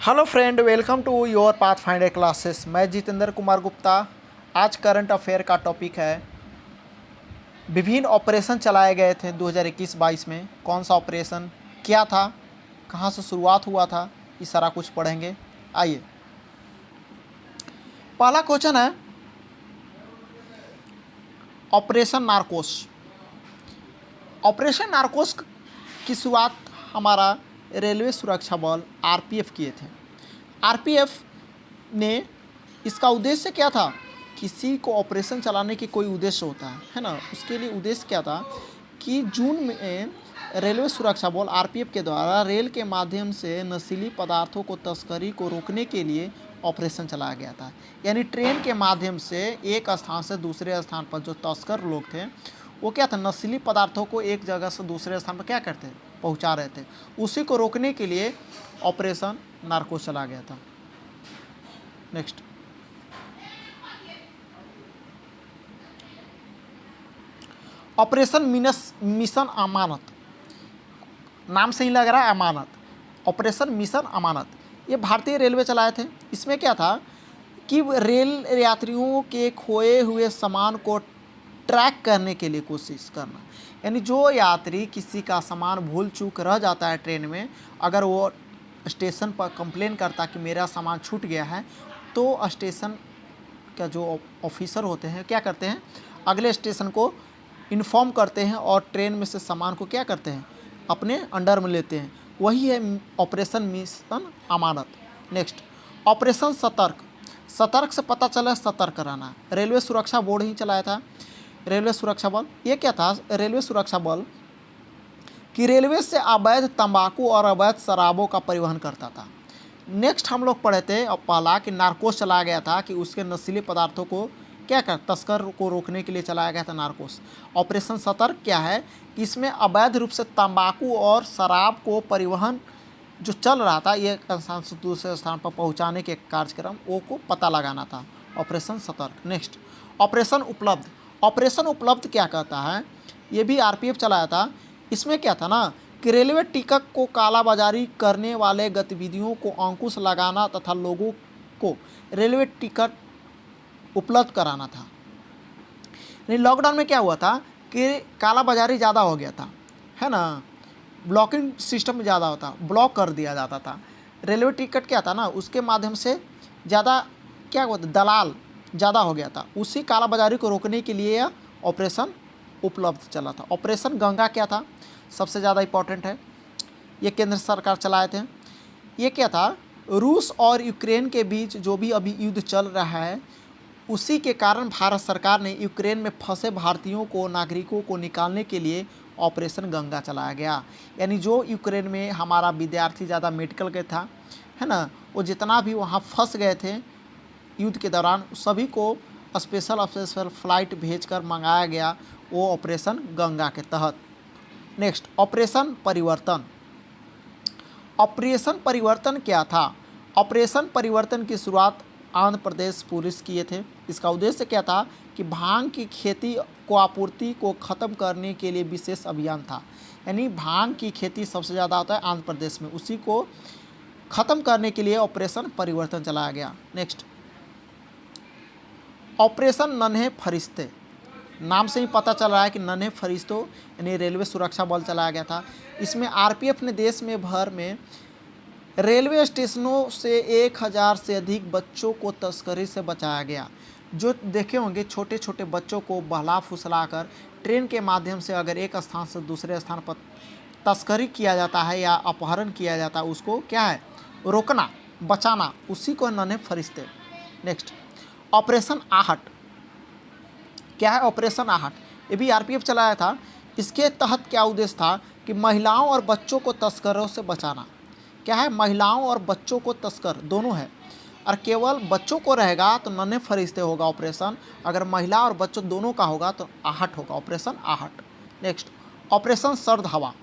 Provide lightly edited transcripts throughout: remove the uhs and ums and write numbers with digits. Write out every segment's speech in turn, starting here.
Hello friend, welcome to your path finder classes. मैं जितेंद्र कुमार गुप्ता। आज current affair का topic है विभिन्न ऑपरेशन चलाए गए थे 2021-22 में। कौन सा ऑपरेशन क्या था, कहां से शुरुआत हुआ था, ये सारा कुछ पढ़ेंगे। आइए, पहला क्वेश्चन है ऑपरेशन नारकोस। ऑपरेशन नारकोस की शुरुआत हमारा रेलवे सुरक्षा बल आरपीएफ किए थे। आरपीएफ ने इसका उद्देश्य क्या था? किसी को ऑपरेशन चलाने की कोई उद्देश्य होता है ना। उसके लिए उद्देश्य क्या था कि जून में रेलवे सुरक्षा बल आरपीएफ के द्वारा रेल के माध्यम से नशीली पदार्थों को तस्करी को रोकने के लिए ऑपरेशन चलाया गया था। यानी ट्रेन के माध्यम से एक स्थान से दूसरे स्थान पर जो तस्कर लोग थे वो क्या था, नशीली पदार्थों को एक जगह से दूसरे स्थान पर क्या करते, पहुंचा रहे थे। उसी को रोकने के लिए ऑपरेशन नार्कोस चला गया था। नेक्स्ट, ऑपरेशन मिशन अमानत। नाम से ही लग रहा है अमानत। ऑपरेशन मिशन अमानत ये भारतीय रेलवे चलाए थे। इसमें क्या था कि रेल यात्रियों के खोए हुए सामान को ट्रैक करने के लिए कोशिश करना। यानी जो यात्री किसी का सामान भूल चूक रह जाता है ट्रेन में, अगर वो स्टेशन पर कंप्लेन करता कि मेरा सामान छूट गया है, तो स्टेशन का जो ऑफिसर होते हैं क्या करते हैं, अगले स्टेशन को इन्फॉर्म करते हैं और ट्रेन में से सामान को क्या करते हैं, अपने अंडर में लेते हैं। वही है ऑपरेशन मिशन अमानत। नेक्स्ट, ऑपरेशन सतर्क। सतर्क से पता चला सतर्क रहना। रेलवे सुरक्षा बोर्ड ही चलाया था रेलवे सुरक्षा बल। ये क्या था, रेलवे सुरक्षा बल कि रेलवे से अवैध तंबाकू और अवैध शराबों का परिवहन करता था। नेक्स्ट हम लोग पढ़े थे और पहला कि नार्कोस चलाया गया था, कि उसके नशीले पदार्थों को क्या कर, तस्कर को रोकने के लिए चलाया गया था नार्कोस। ऑपरेशन सतर्क क्या है कि इसमें अवैध रूप से तंबाकू और शराब को परिवहन जो चल रहा था, ये एक स्थान से दूसरे स्थान पर पहुंचाने के कार्यक्रम वो को पता लगाना था। ऑपरेशन सतर्क। नेक्स्ट, ऑपरेशन उपलब्ध। ऑपरेशन उपलब्ध क्या कहता है, ये भी आरपीएफ चलाया था। इसमें क्या था ना कि रेलवे टिकट को कालाबाजारी करने वाले गतिविधियों को अंकुश लगाना तथा लोगों को रेलवे टिकट उपलब्ध कराना था। नहीं, लॉकडाउन में क्या हुआ था कि कालाबाजारी ज़्यादा हो गया था, है ना। ब्लॉकिंग सिस्टम ज़्यादा होता, ब्लॉक कर दिया जाता था। रेलवे टिकट क्या था ना, उसके माध्यम से ज़्यादा क्या हुआ था, दलाल ज़्यादा हो गया था। उसी कालाबाजारी को रोकने के लिए यह ऑपरेशन उपलब्ध चला था। ऑपरेशन गंगा क्या था, सबसे ज़्यादा इम्पोर्टेंट है। ये केंद्र सरकार चलाए थे। ये क्या था, रूस और यूक्रेन के बीच जो भी अभी युद्ध चल रहा है, उसी के कारण भारत सरकार ने यूक्रेन में फंसे भारतीयों को, नागरिकों को निकालने के लिए ऑपरेशन गंगा चलाया गया। यानी जो यूक्रेन में हमारा विद्यार्थी ज़्यादा मेडिकल के था, है ना, वो जितना भी वहाँ फंस गए थे युद्ध के दौरान, सभी को स्पेशल फ्लाइट भेजकर मंगाया गया, वो ऑपरेशन गंगा के तहत। नेक्स्ट, ऑपरेशन परिवर्तन। ऑपरेशन परिवर्तन क्या था? ऑपरेशन परिवर्तन की शुरुआत आंध्र प्रदेश पुलिस किए थे। इसका उद्देश्य क्या था कि भांग की खेती को आपूर्ति को ख़त्म करने के लिए विशेष अभियान था। यानी भांग की खेती सबसे ज़्यादा होता है आंध्र प्रदेश में, उसी को ख़त्म करने के लिए ऑपरेशन परिवर्तन चलाया गया। नेक्स्ट, ऑपरेशन नन्हे फरिश्ते। नाम से ही पता चल रहा है कि नन्हे फरिश्तों यानी रेलवे सुरक्षा बल चलाया गया था। इसमें आरपीएफ ने देश में भर में रेलवे स्टेशनों से 1000 से अधिक बच्चों को तस्करी से बचाया गया। जो देखे होंगे छोटे छोटे बच्चों को बहला फुसला कर ट्रेन के माध्यम से अगर एक स्थान से दूसरे स्थान पर तस्करी किया जाता है या अपहरण किया जाता है, उसको क्या है, रोकना, बचाना, उसी को नन्हे फरिश्ते। नेक्स्ट, ऑपरेशन आहट। क्या है ऑपरेशन आहट? ये भी आरपीएफ चलाया था। इसके तहत क्या उद्देश्य था कि महिलाओं और बच्चों को तस्करों से बचाना। क्या है, महिलाओं और बच्चों को तस्कर दोनों है, और केवल बच्चों को रहेगा तो नन्हे फरिश्ते होगा ऑपरेशन, अगर महिला और बच्चों दोनों का होगा तो आहट होगा, ऑपरेशन आहट। नेक्स्ट, ऑपरेशन सर्द हवा।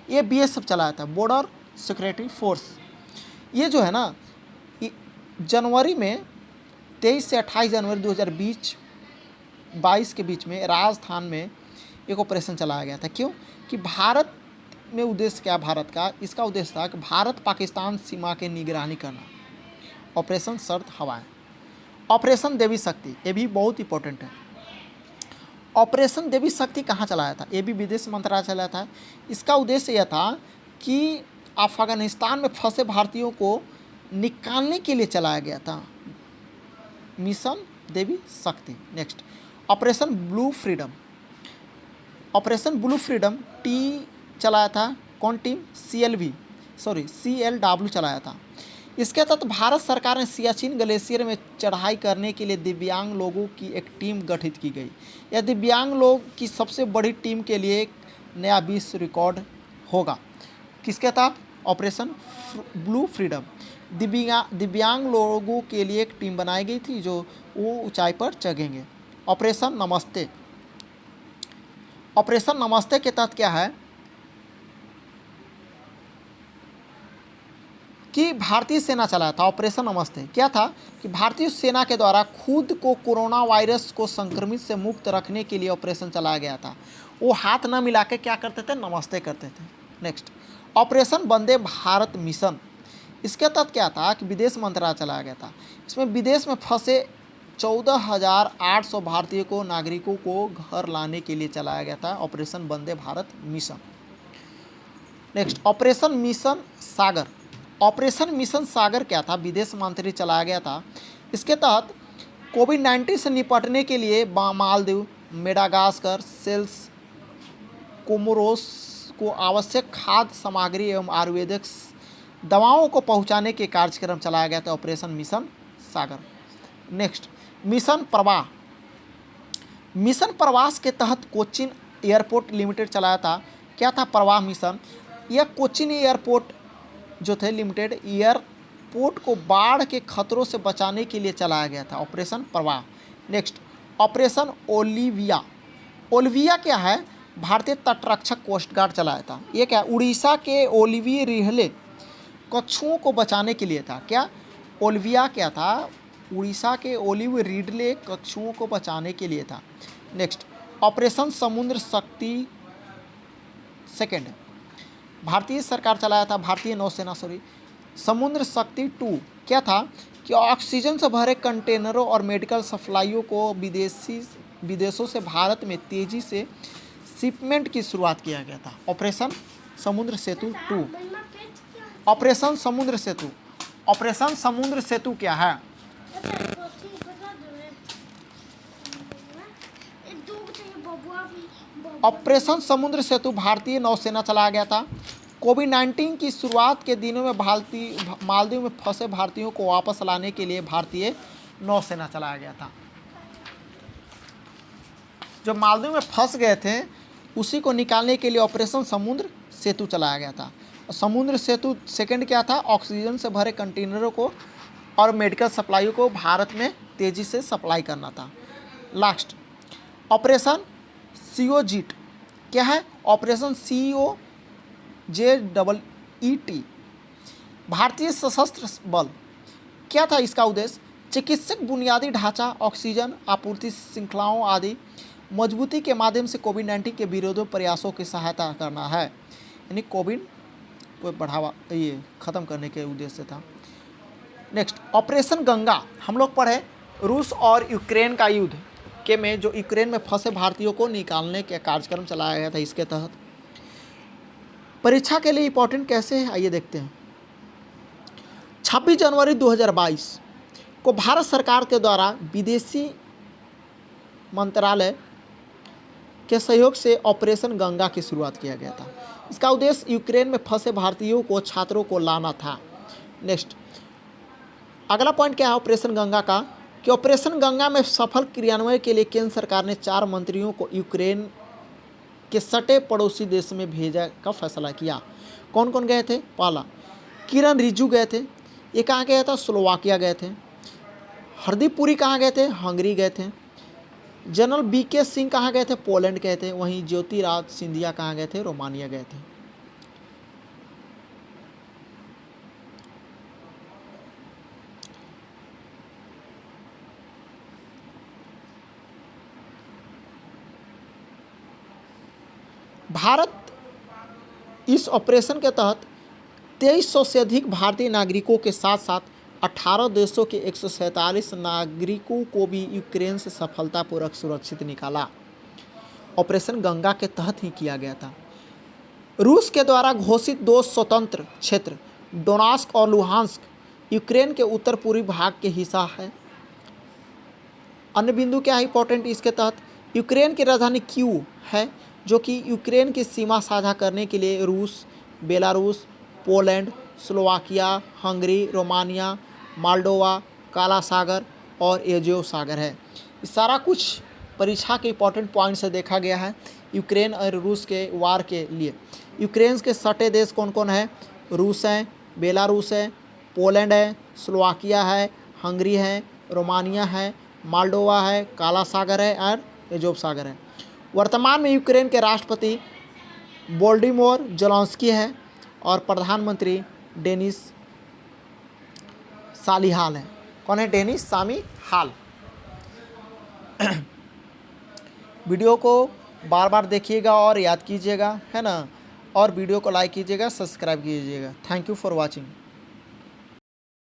ये बीएसएफ चलाया था, बॉर्डर सिक्योरिटी फोर्स। ये जो है ना, जनवरी में 23 से 28 जनवरी 2022 के बीच में राजस्थान में एक ऑपरेशन चलाया गया था। क्यों कि भारत में उद्देश्य क्या भारत का? इसका उद्देश्य था कि भारत पाकिस्तान सीमा की निगरानी करना। ऑपरेशन शर्त हवाएं। ऑपरेशन देवी शक्ति, ये भी बहुत इंपॉर्टेंट है। ऑपरेशन देवी शक्ति कहाँ चलाया था? ये भी विदेश मंत्रालय चलाया था। इसका उद्देश्य यह था कि अफगानिस्तान में फंसे भारतीयों को निकालने के लिए चलाया गया था मिशन देवी शक्ति। Next, operation blue freedom. Operation blue freedom चलाया था कौन टीम? CLW चलाया था। इसके तहत भारत सरकार ने सियाचिन ग्लेशियर में चढ़ाई करने के लिए दिव्यांग लोगों की एक टीम गठित की गई। यह दिव्यांग लोग की सबसे बड़ी टीम के लिए एक नया विश्व रिकॉर्ड होगा। किसके तहत? Operation blue freedom. दिव्यांग लोगों के लिए एक टीम बनाई गई थी जो वो ऊंचाई पर चढ़ेंगे। ऑपरेशन नमस्ते। ऑपरेशन नमस्ते के तहत क्या है कि भारतीय सेना चलाया था। ऑपरेशन नमस्ते क्या था कि भारतीय सेना के द्वारा खुद को कोरोना वायरस को संक्रमित से मुक्त रखने के लिए ऑपरेशन चलाया गया था। वो हाथ न मिला के क्या करते थे? नमस्ते करते थे। Next, operation Vande Bharat mission. इसके तहत क्या था कि विदेश मंत्रालय चलाया गया था। इसमें विदेश में फंसे 14,800 भारतीय को नागरिकों को घर लाने के लिए चलाया गया था operation Vande Bharat mission. Next, operation mission Sagar. Operation mission Sagar क्या था? विदेश मंत्री चलाया गया था। इसके तहत कोविड-19 से निपटने के लिए मालदीव, मेडागास्कर, सेल्स, कोमोरोस को आवश्यक खाद्य सामग्री एवं आयुर्वेदिक दवाओं को पहुंचाने के कार्यक्रम चलाया गया था ऑपरेशन मिशन सागर। नेक्स्ट, मिशन प्रवाह। मिशन प्रवास के तहत कोचिन एयरपोर्ट लिमिटेड चलाया था। क्या था प्रवाह मिशन? यह कोचिन एयरपोर्ट जो थे लिमिटेड एयरपोर्ट को बाढ़ के खतरों से बचाने के लिए चलाया गया था ऑपरेशन प्रवाह। Next, operation Olivia. ओलिविया क्या है? भारतीय तटरक्षक कोस्ट गार्ड चलाया था। ये क्या? उड़ीसा के ओलिविया रिहले कछुओं को बचाने के लिए था। क्या? ओलिविया क्या था? उड़ीसा के ओलिव रिडले कछुओं को बचाने के लिए था। नेक्स्ट, ऑपरेशन समुद्र शक्ति सेकेंड, भारतीय सरकार चलाया था, भारतीय नौसेना समुद्र शक्ति 2 क्या था कि ऑक्सीजन से भरे कंटेनरों और मेडिकल सप्लाइयों को विदेशों से भारत में तेजी से शिपमेंट की शुरुआत किया गया था ऑपरेशन समुद्र सेतु 2। ऑपरेशन समुद्र सेतु। ऑपरेशन समुद्र सेतु क्या है? ऑपरेशन समुद्र सेतु भारतीय नौसेना चलाया गया था। कोविड-19 की शुरुआत के दिनों में मालदीव में फंसे भारतीयों को वापस लाने के लिए भारतीय नौसेना चलाया गया था। जो मालदीव में फंस गए थे उसी को निकालने के लिए ऑपरेशन समुद्र सेतु चलाया गया था। और समुद्र सेतु सेकंड क्या था? ऑक्सीजन से भरे कंटेनरों को और मेडिकल सप्लाइयों को भारत में तेज़ी से सप्लाई करना था। लास्ट, ऑपरेशन COJET क्या है? ऑपरेशन COJET भारतीय सशस्त्र बल। क्या था इसका उद्देश्य? चिकित्सक बुनियादी ढांचा, ऑक्सीजन आपूर्ति श्रृंखलाओं आदि मजबूती के माध्यम से कोविड-19 के विरोधी प्रयासों की सहायता करना है। यानी कोविड को बढ़ावा ख़त्म करने के उद्देश्य से था। Next, operation Ganga. हम लोग पढ़े रूस और यूक्रेन का युद्ध के में जो यूक्रेन में फंसे भारतीयों को निकालने के कार्यक्रम चलाया गया था। इसके तहत परीक्षा के लिए इंपॉर्टेंट कैसे है आइए देखते हैं। 26 जनवरी 2022 को भारत सरकार के द्वारा विदेशी मंत्रालय के सहयोग से ऑपरेशन गंगा की शुरुआत किया गया था। इसका उद्देश्य यूक्रेन में फंसे भारतीयों को छात्रों को लाना था। नेक्स्ट, अगला पॉइंट क्या है ऑपरेशन गंगा का कि ऑपरेशन गंगा में सफल क्रियान्वयन के लिए केंद्र सरकार ने 4 मंत्रियों को यूक्रेन के सटे पड़ोसी देश में भेजा का फैसला किया। कौन कौन गए थे? पहला, किरण रिजिजू गए थे। ये कहाँ गए थे? स्लोवाकिया गए थे। हरदीप पुरी कहाँ गए थे? हंगरी गए थे। जनरल BK सिंह कहाँ गए थे? पोलैंड गए थे। वहीं ज्योतिराज सिंधिया कहाँ गए थे? रोमानिया गए थे। भारत इस ऑपरेशन के तहत 2300 से अधिक भारतीय नागरिकों के साथ साथ 18 देशों के 147 नागरिकों को भी यूक्रेन से सफलतापूर्वक सुरक्षित निकाला। ऑपरेशन गंगा के तहत ही किया गया था। रूस के द्वारा घोषित 2 स्वतंत्र क्षेत्र डोनेट्स्क और लुहांस्क यूक्रेन के उत्तर पूर्वी भाग के हिस्सा है। अन्य बिंदु क्या है इंपॉर्टेंट इसके तहत? यूक्रेन की राजधानी कीव है, जो कि यूक्रेन की सीमा साझा करने के लिए रूस, Belarus, Poland, Slovakia, Hungary, Romania, Moldova, काला सागर और एजियो सागर है। इस सारा कुछ परीक्षा के इंपॉर्टेंट पॉइंट से देखा गया है यूक्रेन और रूस के वार के लिए। यूक्रेन के सटे देश कौन कौन है? रूस है, बेलारूस है, पोलैंड है, स्लोवाकिया है, हंगरी है, रोमानिया है, मोल्डोवा है, काला सागर है और एजोव सागर है। वर्तमान में यूक्रेन के राष्ट्रपति वोलोदिमीर ज़ेलेंस्की है और प्रधानमंत्री डेनिस सालिहाल है। कौन है? डेनिस सालिहाल। वीडियो को बार बार देखिएगा और याद कीजिएगा, है ना, और वीडियो को लाइक कीजिएगा, सब्सक्राइब कीजिएगा। Thank you for watching.